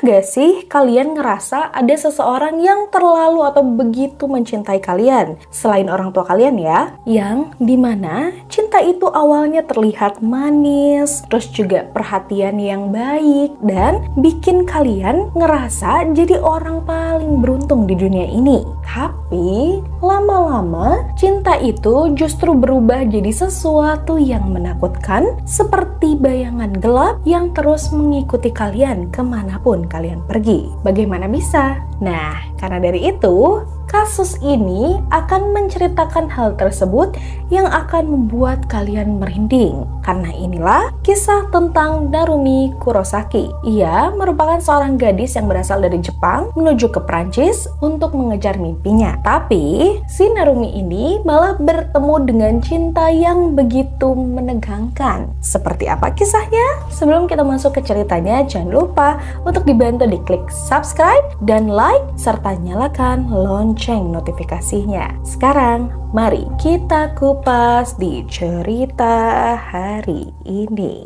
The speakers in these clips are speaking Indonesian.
gak sih kalian ngerasa ada seseorang yang terlalu atau begitu mencintai kalian selain orang tua kalian ya, yang dimana cinta itu awalnya terlihat manis, terus juga perhatian yang baik dan bikin kalian ngerasa jadi orang paling beruntung di dunia ini. Tapi lama-lama cinta itu justru berubah jadi sesuatu yang menakutkan, seperti bayangan gelap yang terus mengikuti kalian kemanapun kalian pergi. Bagaimana bisa? Nah, karena dari itu, kasus ini akan menceritakan hal tersebut yang akan membuat kalian merinding. Karena inilah kisah tentang Narumi Kurosaki. Ia merupakan seorang gadis yang berasal dari Jepang menuju ke Prancis untuk mengejar mimpinya. Tapi, si Narumi ini malah bertemu dengan cinta yang begitu menegangkan. Seperti apa kisahnya? Sebelum kita masuk ke ceritanya, jangan lupa untuk dibantu diklik subscribe dan like, serta nyalakan lonceng notifikasinya. Sekarang, mari kita kupas di cerita hari ini.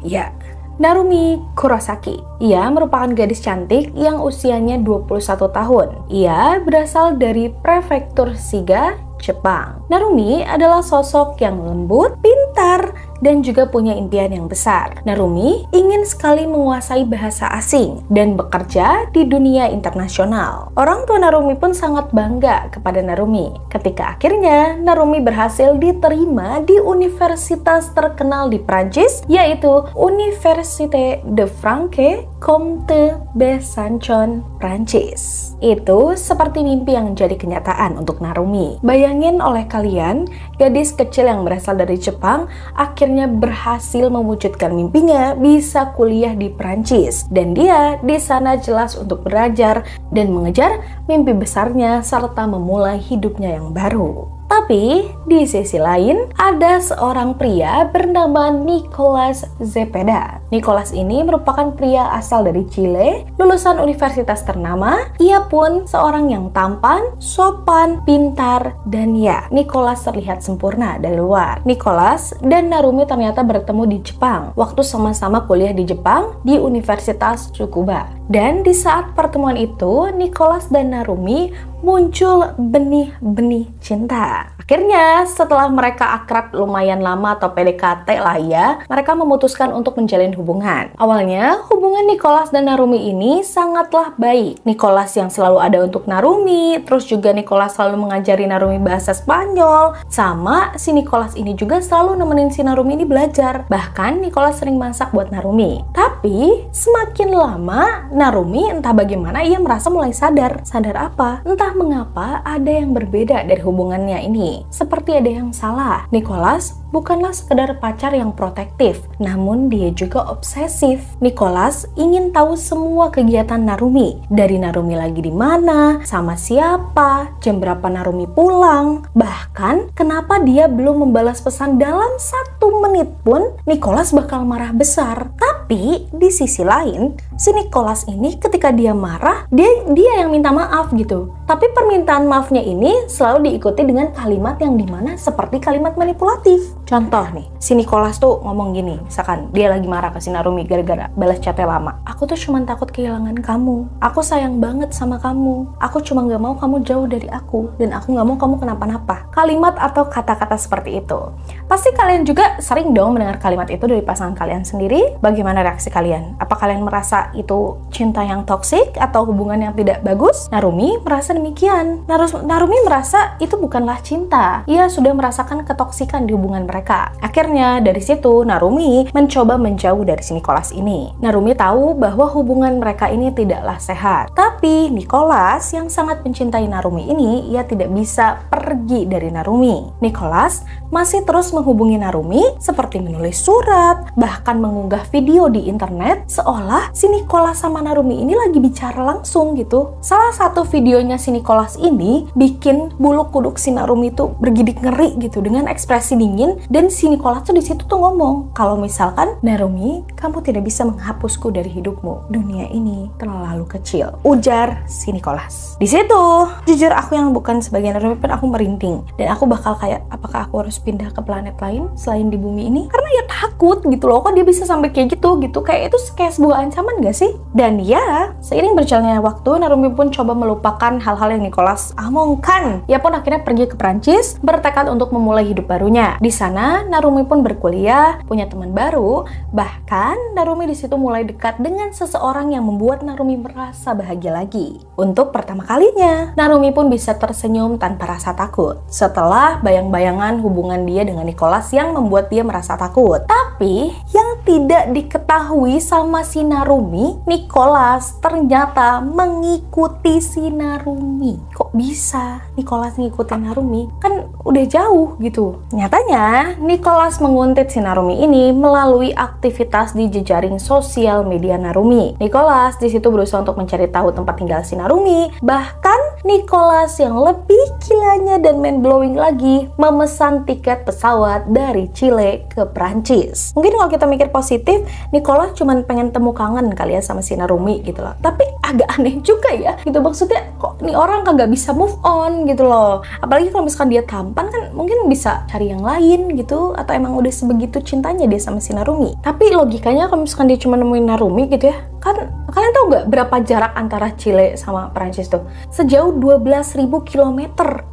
Ya, Narumi Kurosaki. Ia merupakan gadis cantik yang usianya 21 tahun. Ia berasal dari prefektur Shiga, Jepang. Narumi adalah sosok yang lembut, pintar, dan juga punya impian yang besar. Narumi ingin sekali menguasai bahasa asing dan bekerja di dunia internasional. Orang tua Narumi pun sangat bangga kepada Narumi ketika akhirnya Narumi berhasil diterima di universitas terkenal di Prancis, yaitu Université de Franche-Comté Besançon, Prancis. Itu seperti mimpi yang jadi kenyataan untuk Narumi. Bayangin oleh kalian, gadis kecil yang berasal dari Jepang akhirnya berhasil mewujudkan mimpinya bisa kuliah di Prancis, dan dia di sana jelas untuk belajar dan mengejar mimpi besarnya serta memulai hidupnya yang baru. Tapi di sisi lain ada seorang pria bernama Nicolas Zepeda. Nicolas ini merupakan pria asal dari Chile, lulusan universitas ternama. Ia pun seorang yang tampan, sopan, pintar, dan ya, Nicolas terlihat sempurna dari luar. Nicolas dan Narumi ternyata bertemu di Jepang waktu sama-sama kuliah di Jepang di Universitas Tsukuba. Dan di saat pertemuan itu, Nicolas dan Narumi muncul benih-benih cinta. Akhirnya setelah mereka akrab lumayan lama atau PDKT lah ya, mereka memutuskan untuk menjalin hubungan. Awalnya hubungan Nicolas dan Narumi ini sangatlah baik. Nicolas yang selalu ada untuk Narumi, terus juga Nicolas selalu mengajari Narumi bahasa Spanyol, sama si Nicolas ini juga selalu nemenin si Narumi ini belajar. Bahkan Nicolas sering masak buat Narumi. Tapi semakin lama Narumi entah bagaimana ia merasa mulai sadar. Sadar apa? Entah mengapa ada yang berbeda dari hubungannya ini. Seperti ada yang salah. Nicolas bukanlah sekedar pacar yang protektif, namun dia juga obsesif. Nicolas ingin tahu semua kegiatan Narumi. Dari Narumi lagi di mana, sama siapa, jam berapa Narumi pulang. Bahkan, kenapa dia belum membalas pesan dalam 1 menit pun, Nicolas bakal marah besar. Tapi, di sisi lain, si Nicolas ini ketika dia marah, dia yang minta maaf gitu. Tapi permintaan maafnya ini selalu diikuti dengan kalimat yang dimana seperti kalimat manipulatif. Contoh nih, si Nicolas tuh ngomong gini, misalkan dia lagi marah ke si Narumi gara-gara balas chatnya lama. Aku tuh cuma takut kehilangan kamu. Aku sayang banget sama kamu. Aku cuma gak mau kamu jauh dari aku. Dan aku gak mau kamu kenapa-napa. Kalimat atau kata-kata seperti itu. Pasti kalian juga sering dong mendengar kalimat itu dari pasangan kalian sendiri. Bagaimana reaksi kalian? Apa kalian merasa itu cinta yang toksik atau hubungan yang tidak bagus? Narumi merasa demikian. Narumi merasa itu bukanlah cinta. Ia sudah merasakan ketoksikan di hubungan mereka. Akhirnya dari situ Narumi mencoba menjauh dari si Nicolas ini. Narumi tahu bahwa hubungan mereka ini tidaklah sehat. Tapi Nicolas yang sangat mencintai Narumi ini, ia tidak bisa pergi dari Narumi. Nicolas masih terus menghubungi Narumi seperti menulis surat, bahkan mengunggah video di internet seolah si Nicolas sama Narumi ini lagi bicara langsung gitu. Salah satu videonya si Nicolas ini bikin bulu kuduk si Narumi tuh bergidik ngeri gitu dengan ekspresi dingin. Dan si Nicolas tuh di situ tuh ngomong kalau misalkan Narumi, kamu tidak bisa menghapusku dari hidupmu. Dunia ini terlalu kecil, ujar si Nicolas. Di situ, jujur aku yang bukan sebagian Narumi pun aku merinding. Dan aku bakal kayak, apakah aku harus pindah ke planet lain selain di bumi ini? Karena ya takut gitu loh, kok dia bisa sampai kayak gitu. Kayak itu kayak sebuah ancaman gak sih? Dan ya, seiring berjalannya waktu, Narumi pun coba melupakan hal-hal yang Nicholas omongkan. Ia pun akhirnya pergi ke Prancis, bertekad untuk memulai hidup barunya. Di sana, Narumi pun berkuliah, punya teman baru, bahkan Narumi di situ mulai dekat dengan seseorang yang membuat Narumi merasa bahagia lagi. Untuk pertama kalinya, Narumi pun bisa tersenyum tanpa rasa takut setelah bayang-bayangan hubungan dia dengan Nicholas yang membuat dia merasa takut. Tapi yang tidak diketahui sama si Narumi, Nicholas ternyata mengikuti si Narumi. Kok bisa Nicholas ngikutin Narumi? Kan udah jauh gitu. Nyatanya, Nicholas menguntit si Narumi ini melalui aktivitas di jejaring sosial media Narumi. Nicholas di situ berusaha untuk mencari tahu tempat tinggal si Narumi. Bahkan Nicholas yang lebih gilanya dan mind-blowing lagi memesan tiket pesawat dari Chile ke Prancis. Mungkin kalau kita mikir positif, Nicholas cuma pengen temu kangen kali ya sama si Narumi gitu loh. Tapi agak aneh juga ya gitu, maksudnya kok nih orang kagak bisa move on gitu loh. Apalagi kalau misalkan dia tampan kan mungkin bisa cari yang lain gitu, atau emang udah sebegitu cintanya dia sama si Narumi. Tapi logikanya kalau misalkan dia cuma nemuin Narumi gitu ya, kan kalian tahu nggak berapa jarak antara Chile sama Prancis tuh? Sejauh 12.000 km.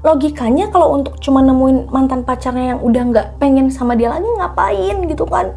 Logikanya kalau untuk cuma nemuin mantan pacarnya yang udah nggak pengen sama dia lagi, ngapain gitu kan?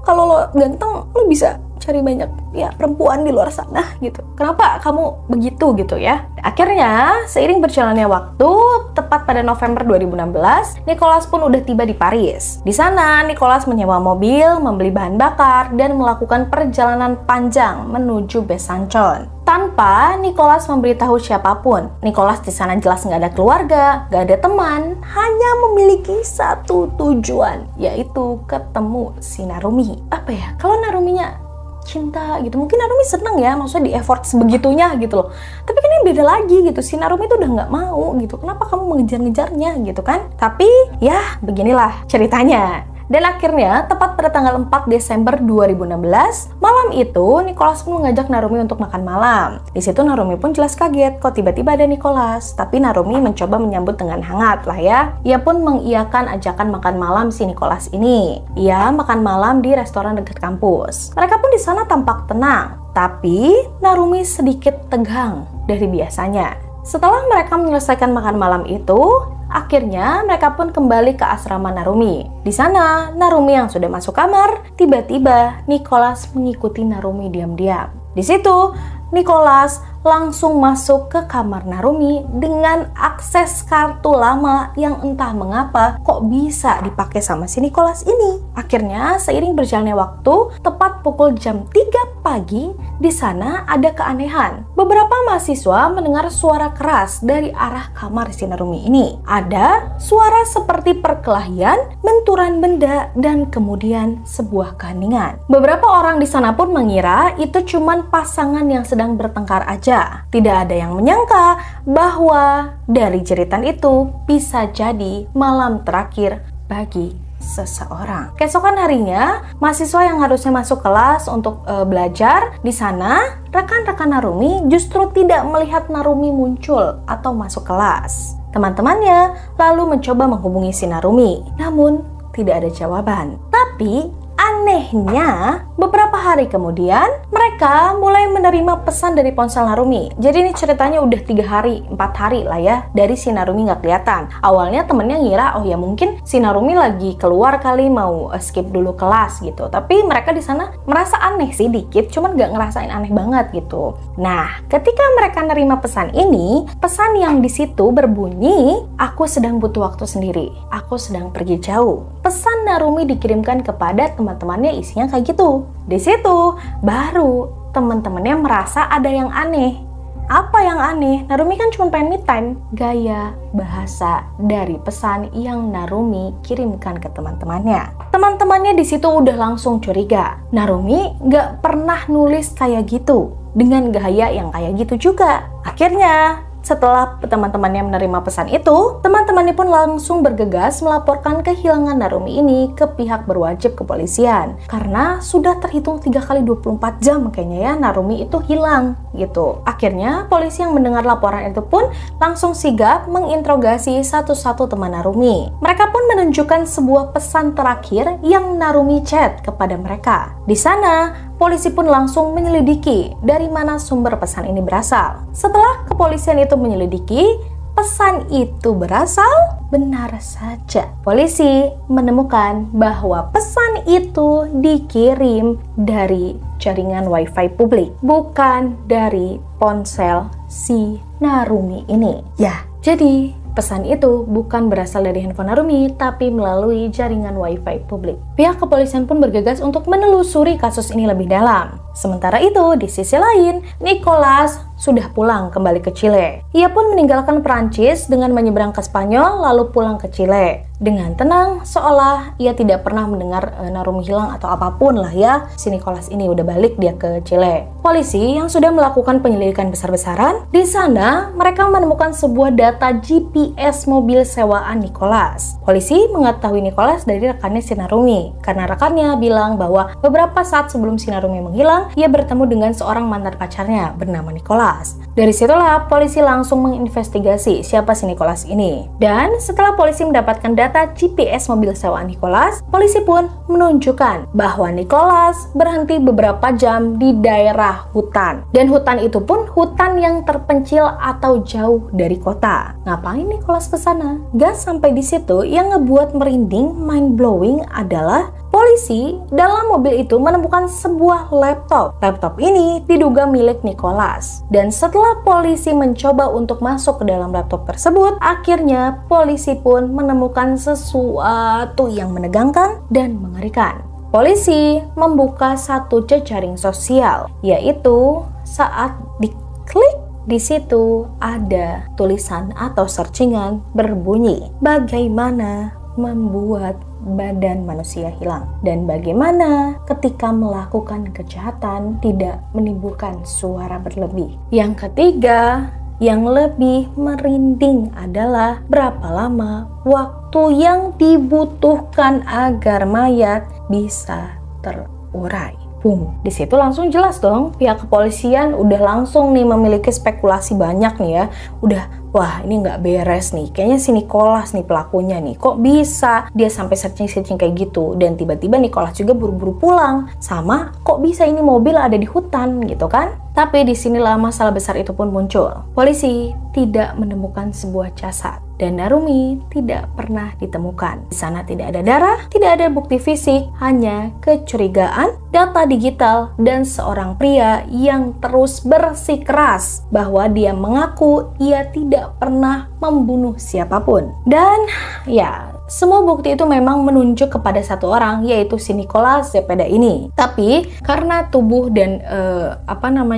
Kalau lo ganteng, lo bisa cari banyak ya perempuan di luar sana gitu. Kenapa kamu begitu gitu ya? Akhirnya, seiring berjalannya waktu, tepat pada November 2016, Nicholas pun udah tiba di Paris. Di sana, Nicholas menyewa mobil, membeli bahan bakar, dan melakukan perjalanan panjang menuju Besançon. Tanpa Nicholas memberitahu siapapun. Nicholas di sana jelas nggak ada keluarga, nggak ada teman, hanya memiliki satu tujuan, yaitu ketemu si Narumi. Apa ya? Kalau Naruminya cinta gitu, mungkin Narumi seneng ya, maksudnya di effort sebegitunya gitu loh. Tapi kan ini beda lagi gitu, si Narumi itu udah nggak mau gitu. Kenapa kamu mengejar-ngejarnya gitu kan? Tapi ya beginilah ceritanya. Dan akhirnya, tepat pada tanggal 4 Desember 2016, malam itu Nicholas pun mengajak Narumi untuk makan malam. Di situ Narumi pun jelas kaget, kok tiba-tiba ada Nicholas. Tapi Narumi mencoba menyambut dengan hangat lah ya. Ia pun mengiyakan ajakan makan malam si Nicholas ini. Ia makan malam di restoran dekat kampus. Mereka pun di sana tampak tenang. Tapi Narumi sedikit tegang dari biasanya. Setelah mereka menyelesaikan makan malam itu, akhirnya mereka pun kembali ke asrama Narumi. Di sana, Narumi yang sudah masuk kamar, tiba-tiba Nicholas mengikuti Narumi diam-diam. Di situ, Nicholas langsung masuk ke kamar Narumi dengan akses kartu lama yang entah mengapa kok bisa dipakai sama si Nicholas ini. Akhirnya, seiring berjalannya waktu, tepat pukul jam 3 pagi, di sana ada keanehan. Beberapa mahasiswa mendengar suara keras dari arah kamar si Narumi ini. Ada suara seperti perkelahian, benturan benda, dan kemudian sebuah keheningan. Beberapa orang di sana pun mengira itu cuman pasangan yang sedang bertengkar aja. Tidak ada yang menyangka bahwa dari jeritan itu bisa jadi malam terakhir bagi seseorang. Keesokan harinya, mahasiswa yang harusnya masuk kelas untuk belajar di sana, rekan-rekan Narumi justru tidak melihat Narumi muncul atau masuk kelas. Teman-temannya lalu mencoba menghubungi si Narumi, namun tidak ada jawaban. Tapi anehnya, beberapa hari kemudian, mereka mulai menerima pesan dari ponsel Narumi. Jadi ini ceritanya udah 3 hari, 4 hari lah ya, dari si Narumi nggak kelihatan. Awalnya temennya ngira, oh ya mungkin si Narumi lagi keluar kali, mau skip dulu kelas gitu. Tapi mereka di sana merasa aneh sih dikit, cuman nggak ngerasain aneh banget gitu. Nah, ketika mereka nerima pesan ini, pesan yang di situ berbunyi, aku sedang butuh waktu sendiri, aku sedang pergi jauh. Pesan Narumi dikirimkan kepada teman-temannya isinya kayak gitu. Di situ baru teman-temannya merasa ada yang aneh. Apa yang aneh? Narumi kan cuma pengen me time. Gaya bahasa dari pesan yang Narumi kirimkan ke teman-temannya. Teman-temannya di situ udah langsung curiga. Narumi nggak pernah nulis kayak gitu dengan gaya yang kayak gitu juga. Akhirnya setelah teman-temannya menerima pesan itu, teman-temannya pun langsung bergegas melaporkan kehilangan Narumi ini ke pihak berwajib kepolisian. Karena sudah terhitung 3 kali 24 jam kayaknya ya Narumi itu hilang gitu. Akhirnya polisi yang mendengar laporan itu pun langsung sigap menginterogasi satu-satu teman Narumi. Mereka pun menunjukkan sebuah pesan terakhir yang Narumi chat kepada mereka. Di sana, polisi pun langsung menyelidiki dari mana sumber pesan ini berasal. Setelah kepolisian itu menyelidiki, pesan itu berasal, benar saja. Polisi menemukan bahwa pesan itu dikirim dari jaringan wifi publik, bukan dari ponsel si Narumi ini. Ya, jadi pesan itu bukan berasal dari handphone Narumi, tapi melalui jaringan wifi publik. Pihak kepolisian pun bergegas untuk menelusuri kasus ini lebih dalam. Sementara itu, di sisi lain, Nicholas sudah pulang kembali ke Chile. Ia pun meninggalkan Perancis dengan menyeberang ke Spanyol lalu pulang ke Chile. Dengan tenang, seolah ia tidak pernah mendengar Narumi hilang atau apapun lah ya. Si Nicholas ini udah balik dia ke Chile. Polisi yang sudah melakukan penyelidikan besar-besaran, di sana mereka menemukan sebuah data GPS mobil sewaan Nicholas. Polisi mengetahui Nicholas dari rekannya si Narumi, karena rekannya bilang bahwa beberapa saat sebelum si Narumi menghilang, ia bertemu dengan seorang mantan pacarnya bernama Nicholas. Dari situlah polisi langsung menginvestigasi siapa si Nicholas ini. Dan setelah polisi mendapatkan data GPS mobil sewaan Nicholas, polisi pun menunjukkan bahwa Nicholas berhenti beberapa jam di daerah hutan. Dan hutan itu pun hutan yang terpencil atau jauh dari kota. Ngapain Nicholas ke sana? Gak sampai di situ, yang ngebuat merinding, mind blowing adalah polisi dalam mobil itu menemukan sebuah laptop. Laptop ini diduga milik Nicholas. Dan setelah polisi mencoba untuk masuk ke dalam laptop tersebut, akhirnya polisi pun menemukan sesuatu yang menegangkan dan mengerikan. Polisi membuka satu jejaring sosial, yaitu saat diklik, di situ ada tulisan atau searchingan berbunyi, bagaimana membuat badan manusia hilang, dan bagaimana ketika melakukan kejahatan tidak menimbulkan suara berlebih. Yang ketiga, yang lebih merinding adalah berapa lama waktu yang dibutuhkan agar mayat bisa terurai. Boom. Di situ langsung jelas dong, pihak kepolisian udah langsung nih memiliki spekulasi banyak nih ya. Udah, wah ini nggak beres nih. Kayaknya si Nicholas nih pelakunya nih. Kok bisa dia sampai searching-searching kayak gitu? Dan tiba-tiba Nicholas juga buru-buru pulang. Sama, kok bisa ini mobil ada di hutan gitu kan? Tapi disinilah masalah besar itu pun muncul. Polisi tidak menemukan sebuah jasad. Dan Narumi tidak pernah ditemukan. Di sana tidak ada darah, tidak ada bukti fisik, hanya kecurigaan, data digital, dan seorang pria yang terus bersikeras bahwa dia mengaku ia tidak pernah membunuh siapapun. Dan ya, semua bukti itu memang menunjuk kepada satu orang, yaitu si Nicholas Zepeda ini. Tapi karena tubuh dan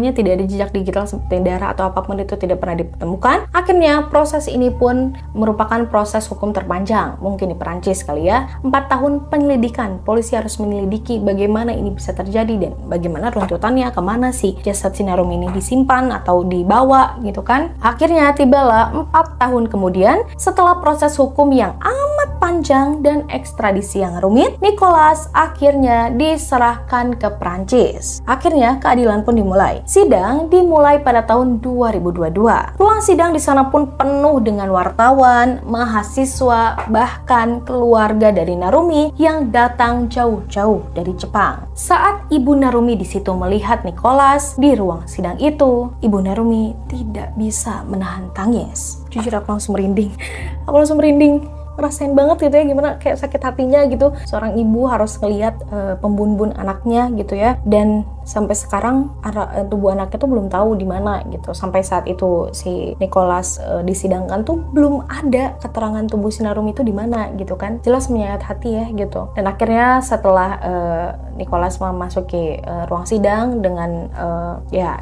tidak ada jejak digital seperti darah atau apapun itu tidak pernah ditemukan, akhirnya proses ini pun merupakan proses hukum terpanjang mungkin di Perancis kali ya. 4 tahun penyelidikan, polisi harus menyelidiki bagaimana ini bisa terjadi dan bagaimana runtutannya, kemana sih jasad si Narumi ini disimpan atau dibawa gitu kan. Akhirnya tibalah 4 tahun kemudian, setelah proses hukum yang amat panjang dan ekstradisi yang rumit, Nicholas akhirnya diserahkan ke Prancis. Akhirnya keadilan pun dimulai. Sidang dimulai pada tahun 2022. Ruang sidang di sana pun penuh dengan wartawan, mahasiswa, bahkan keluarga dari Narumi yang datang jauh-jauh dari Jepang. Saat Ibu Narumi di situ melihat Nicholas di ruang sidang itu, Ibu Narumi tidak bisa menahan tangis. Jujur aku langsung merinding. Rasain banget gitu ya, gimana kayak sakit hatinya gitu. Seorang ibu harus ngelihat pembunuhan anaknya gitu ya. Dan sampai sekarang tubuh anaknya tuh belum tahu di mana gitu. Sampai saat itu si Nicholas disidangkan tuh belum ada keterangan tubuh si Narumi itu di mana gitu kan. Jelas menyayat hati ya gitu. Dan akhirnya setelah Nicholas memasuki ruang sidang dengan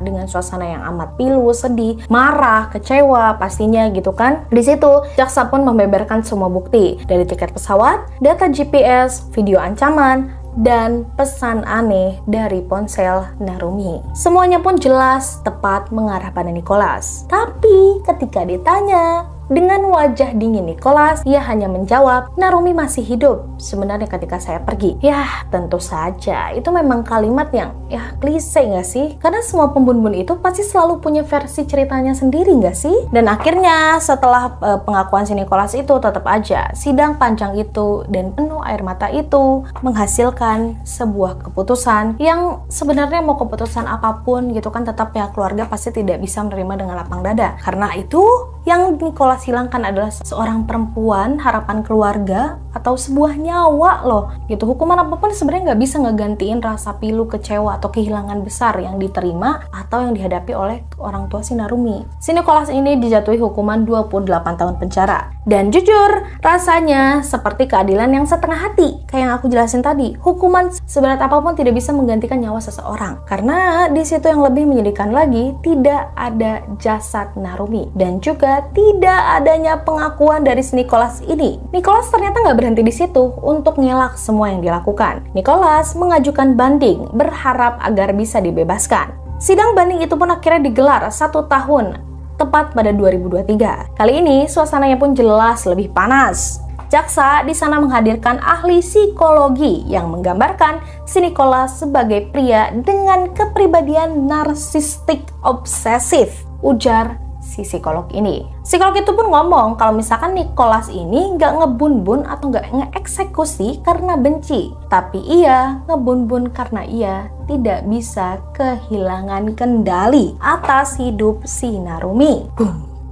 dengan suasana yang amat pilu, sedih, marah, kecewa pastinya gitu kan. Di situ jaksa pun membeberkan semua bukti dari tiket pesawat, data GPS, video ancaman, dan pesan aneh dari ponsel Narumi. Semuanya pun jelas tepat mengarah pada Nicholas. Tapi ketika ditanya, dengan wajah dingin Nicholas, ia hanya menjawab, Narumi masih hidup sebenarnya ketika saya pergi. Yah, tentu saja. Itu memang kalimat yang klise nggak sih? Karena semua pembunuh itu pasti selalu punya versi ceritanya sendiri nggak sih? Dan akhirnya setelah pengakuan si Nicholas itu, tetap aja sidang panjang itu dan penuh air mata itu menghasilkan sebuah keputusan yang sebenarnya mau keputusan apapun gitu kan, tetap pihak keluarga pasti tidak bisa menerima dengan lapang dada. Karena itu yang Nicholas hilangkan adalah seorang perempuan, harapan keluarga, atau sebuah nyawa loh gitu. Hukuman apapun sebenarnya nggak bisa ngegantiin rasa pilu, kecewa, atau kehilangan besar yang diterima atau yang dihadapi oleh orang tua si Narumi. Si Nicholas ini dijatuhi hukuman 28 tahun penjara. Dan jujur, rasanya seperti keadilan yang setengah hati. Kayak yang aku jelasin tadi, hukuman seberat apapun tidak bisa menggantikan nyawa seseorang. Karena di situ yang lebih menyedihkan lagi, tidak ada jasad Narumi. Dan juga tidak adanya pengakuan dari si Nicholas ini. Nicholas ternyata nggak berhenti di situ untuk ngelak semua yang dilakukan. Nicholas mengajukan banding, berharap agar bisa dibebaskan. Sidang banding itu pun akhirnya digelar 1 tahun, tepat pada 2023. Kali ini suasananya pun jelas lebih panas. Jaksa di sana menghadirkan ahli psikologi yang menggambarkan si Nicholas sebagai pria dengan kepribadian narsistik obsesif, ujar si psikolog ini. Psikolog itu pun ngomong kalau misalkan Nicholas ini nggak ngebun-bun atau nggak ngeeksekusi karena benci, tapi ia ngebun-bun karena ia tidak bisa kehilangan kendali atas hidup si Narumi.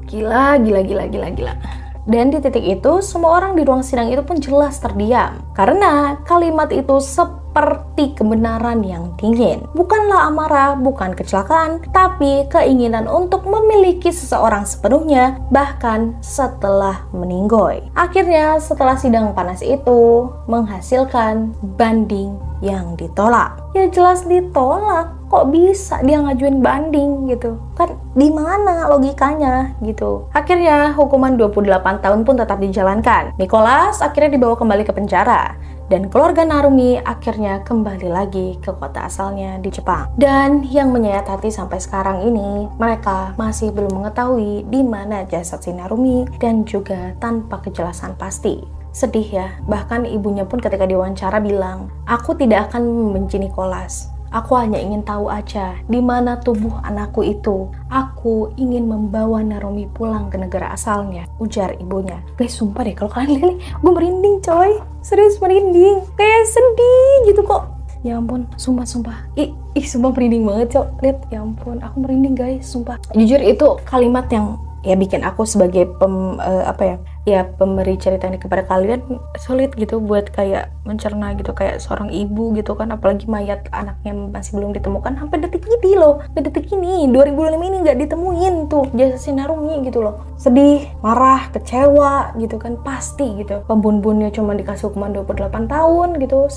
Gila. Dan di titik itu, semua orang di ruang sidang itu pun jelas terdiam. Karena kalimat itu seperti kebenaran yang dingin. Bukanlah amarah, bukan kecelakaan, tapi keinginan untuk memiliki seseorang sepenuhnya, bahkan setelah meninggoy. Akhirnya, setelah sidang panas itu, menghasilkan banding yang ditolak. Ya jelas ditolak. Kok bisa dia ngajuin banding gitu? Kan di mana logikanya gitu? Akhirnya hukuman 28 tahun pun tetap dijalankan. Nicholas akhirnya dibawa kembali ke penjara. Dan keluarga Narumi akhirnya kembali lagi ke kota asalnya di Jepang. Dan yang menyayat hati sampai sekarang ini, mereka masih belum mengetahui di mana jasad si Narumi dan juga tanpa kejelasan pasti. Sedih ya, bahkan ibunya pun ketika diwawancara bilang, aku tidak akan membenci Nicholas. Aku hanya ingin tahu aja di mana tubuh anakku itu. Aku ingin membawa Narumi pulang ke negara asalnya, ujar ibunya. Guys, sumpah deh kalau kalian lihat, gue merinding coy. Serius merinding. Kayak sedih gitu kok. Ya ampun, sumpah. Sumpah merinding banget cok. Lihat, ya ampun, aku merinding guys, sumpah. Jujur itu kalimat yang ya bikin aku sebagai pemberi cerita ini kepada kalian sulit gitu buat kayak mencerna gitu, kayak seorang ibu gitu kan, apalagi mayat anaknya masih belum ditemukan sampai detik ini loh, detik ini 2005 ini nggak ditemuin tuh jasad si Narumi gitu loh. Sedih, marah, kecewa gitu kan, pasti gitu. Pembunuhnya cuma dikasih hukuman 28 tahun gitu,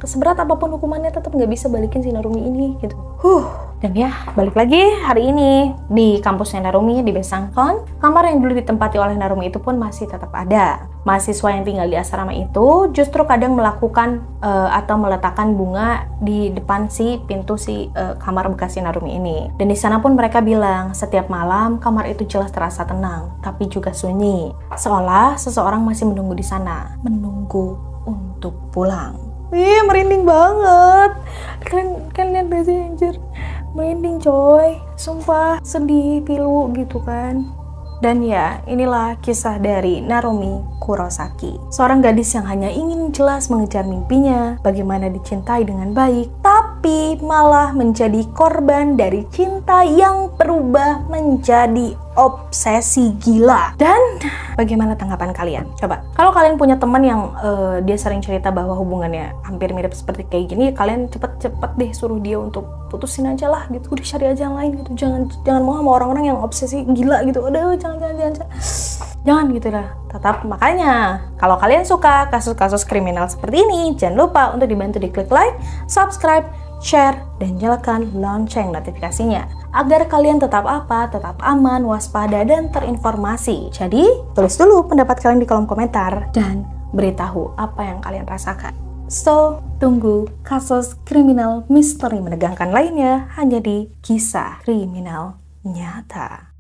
seberat apapun hukumannya tetap nggak bisa balikin si Narumi ini gitu. Dan ya, balik lagi hari ini di kampusnya Narumi di Besançon, kamar yang dulu ditempati oleh Narumi itu pun masih tetap ada. Mahasiswa yang tinggal di asrama itu justru kadang melakukan atau meletakkan bunga di depan pintu kamar bekas Narumi ini. Dan di sana pun mereka bilang setiap malam kamar itu jelas terasa tenang, tapi juga sunyi. Seolah seseorang masih menunggu di sana, menunggu untuk pulang. Merinding banget. Kalian lihat gak sih anjir? Merinding coy, sumpah sedih, pilu gitu kan. Dan ya, inilah kisah dari Narumi Kurosaki. Seorang gadis yang hanya ingin jelas mengejar mimpinya, bagaimana dicintai dengan baik, tapi malah menjadi korban dari cinta yang berubah menjadi obsesi gila. Dan bagaimana tanggapan kalian? Coba, kalau kalian punya teman yang dia sering cerita bahwa hubungannya hampir mirip seperti kayak gini, kalian cepet deh suruh dia untuk putusin aja lah gitu, udah cari aja yang lain gitu. Jangan mau sama orang-orang yang obsesi gila gitu. Udah jangan gitu lah. Tetap, makanya kalau kalian suka kasus-kasus kriminal seperti ini, jangan lupa untuk dibantu diklik like, subscribe, share, dan nyalakan lonceng notifikasinya agar kalian tetap aman, waspada, dan terinformasi. Jadi, tulis dulu pendapat kalian di kolom komentar dan beritahu apa yang kalian rasakan. So, tunggu kasus kriminal misteri menegangkan lainnya hanya di Kisah Kriminal Nyata.